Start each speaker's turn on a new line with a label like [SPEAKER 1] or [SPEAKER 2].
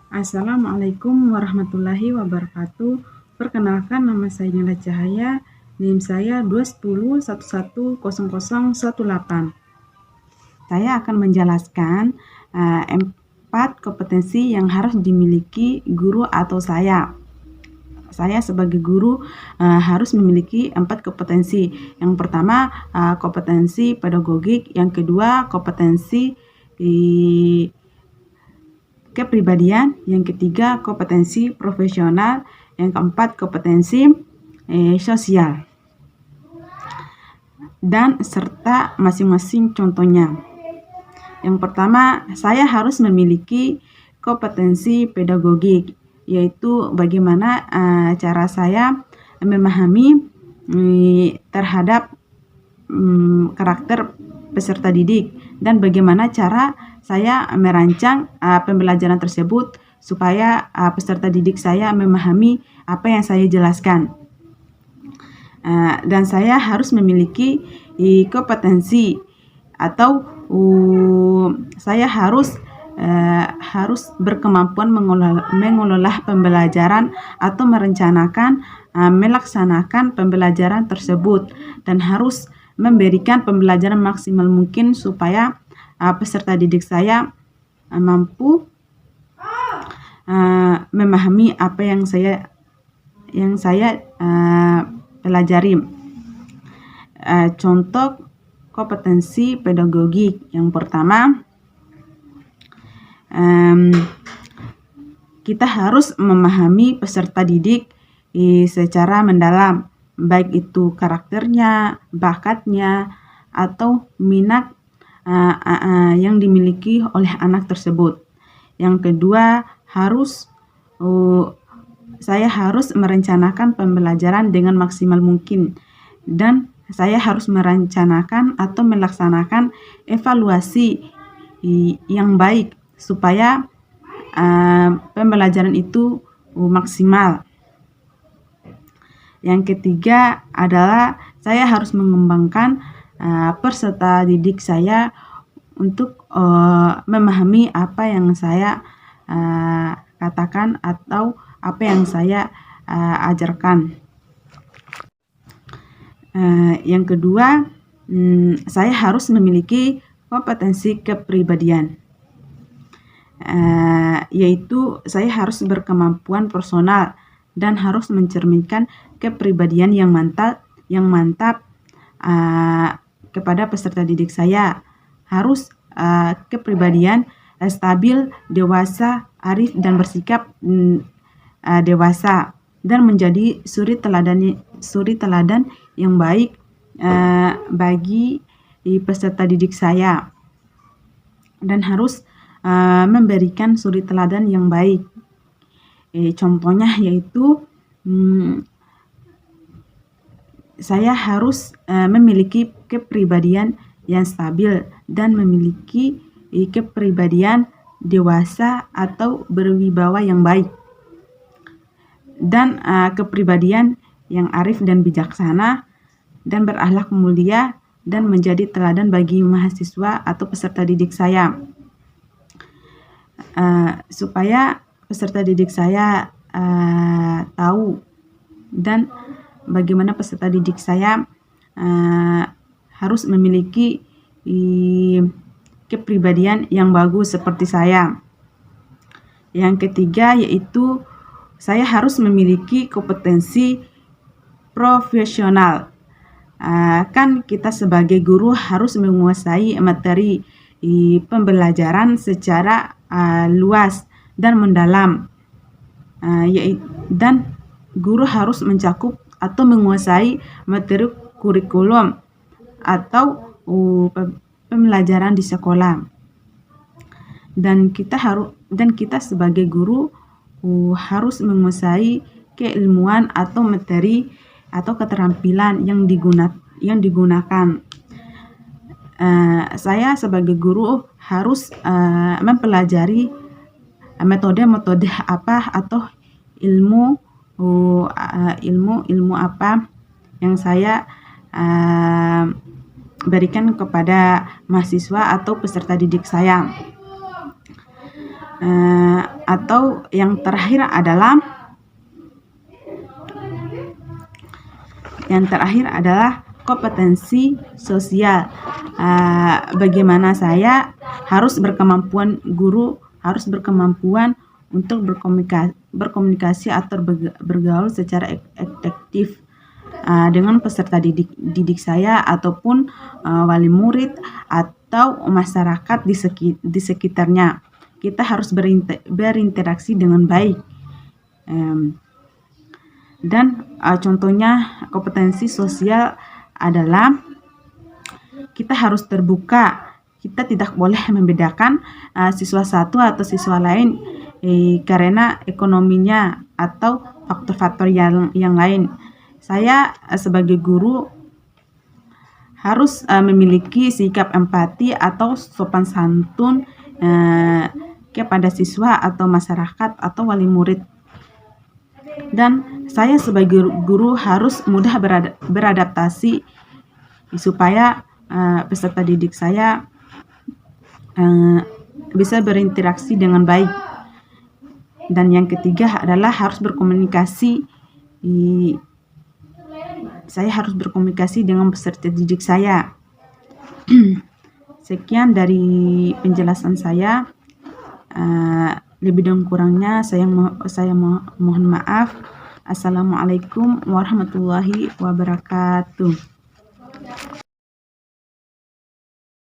[SPEAKER 1] Assalamualaikum warahmatullahi wabarakatuh. Perkenalkan, nama saya Nila Cahaya, NIM saya 210110018. Saya akan menjelaskan 4 kompetensi yang harus dimiliki guru atau saya. Saya sebagai guru harus memiliki 4 kompetensi. Yang pertama kompetensi pedagogik, yang kedua kompetensi kepribadian, yang ketiga kompetensi profesional, yang keempat kompetensi sosial, dan serta masing-masing contohnya. Yang pertama, saya harus memiliki kompetensi pedagogik, yaitu bagaimana cara saya memahami terhadap karakter peserta didik, dan bagaimana cara saya merancang pembelajaran tersebut supaya peserta didik saya memahami apa yang saya jelaskan. Dan saya harus memiliki kompetensi atau saya harus berkemampuan mengelola pembelajaran atau merencanakan melaksanakan pembelajaran tersebut, dan harus memberikan pembelajaran maksimal mungkin supaya peserta didik saya mampu memahami apa yang saya pelajari. Contoh kompetensi pedagogik yang pertama, kita harus memahami peserta didik secara mendalam, baik itu karakternya, bakatnya, atau minat yang dimiliki oleh anak tersebut. Yang kedua, saya harus merencanakan pembelajaran dengan maksimal mungkin, dan saya harus merencanakan atau melaksanakan evaluasi yang baik supaya pembelajaran itu maksimal. Yang ketiga adalah saya harus mengembangkan peserta didik saya untuk memahami apa yang saya katakan atau apa yang saya ajarkan. Yang kedua, saya harus memiliki kompetensi kepribadian, yaitu saya harus berkemampuan personal dan harus mencerminkan kepribadian yang mantap kepada peserta didik saya. Harus kepribadian stabil, dewasa, arif, dan bersikap dewasa, dan menjadi suri teladan yang baik bagi peserta didik saya, dan harus memberikan suri teladan yang baik. Contohnya yaitu saya harus memiliki kepribadian yang stabil dan memiliki kepribadian dewasa atau berwibawa yang baik, dan kepribadian yang arif dan bijaksana, dan berakhlak mulia, dan menjadi teladan bagi mahasiswa atau peserta didik saya, supaya peserta didik saya tahu dan bagaimana peserta didik saya harus memiliki kepribadian yang bagus seperti saya. Yang ketiga yaitu saya harus memiliki kompetensi profesional. Kan kita sebagai guru harus menguasai materi pembelajaran secara luas dan mendalam, dan guru harus mencakup atau menguasai materi kurikulum atau pembelajaran di sekolah, dan kita sebagai guru harus menguasai keilmuan atau materi atau keterampilan yang digunakan. Saya sebagai guru harus mempelajari metode apa atau ilmu apa yang saya berikan kepada mahasiswa atau peserta didik saya. Atau yang terakhir adalah kompetensi sosial. Bagaimana saya guru harus berkemampuan untuk berkomunikasi atau bergaul secara efektif dengan peserta didik saya ataupun wali murid atau masyarakat di sekitarnya. Kita harus berinteraksi dengan baik. Dan contohnya kompetensi sosial adalah kita harus terbuka. Kita tidak boleh membedakan siswa satu atau siswa lain karena ekonominya atau faktor-faktor yang lain. Saya sebagai guru harus memiliki sikap empati atau sopan santun kepada siswa atau masyarakat atau wali murid. Dan saya sebagai guru harus mudah beradaptasi supaya peserta didik saya bisa berinteraksi dengan baik. Dan yang ketiga adalah harus berkomunikasi. Saya harus berkomunikasi dengan peserta didik saya. Sekian dari penjelasan saya. Lebih dan kurangnya saya mohon maaf. Assalamualaikum warahmatullahi wabarakatuh.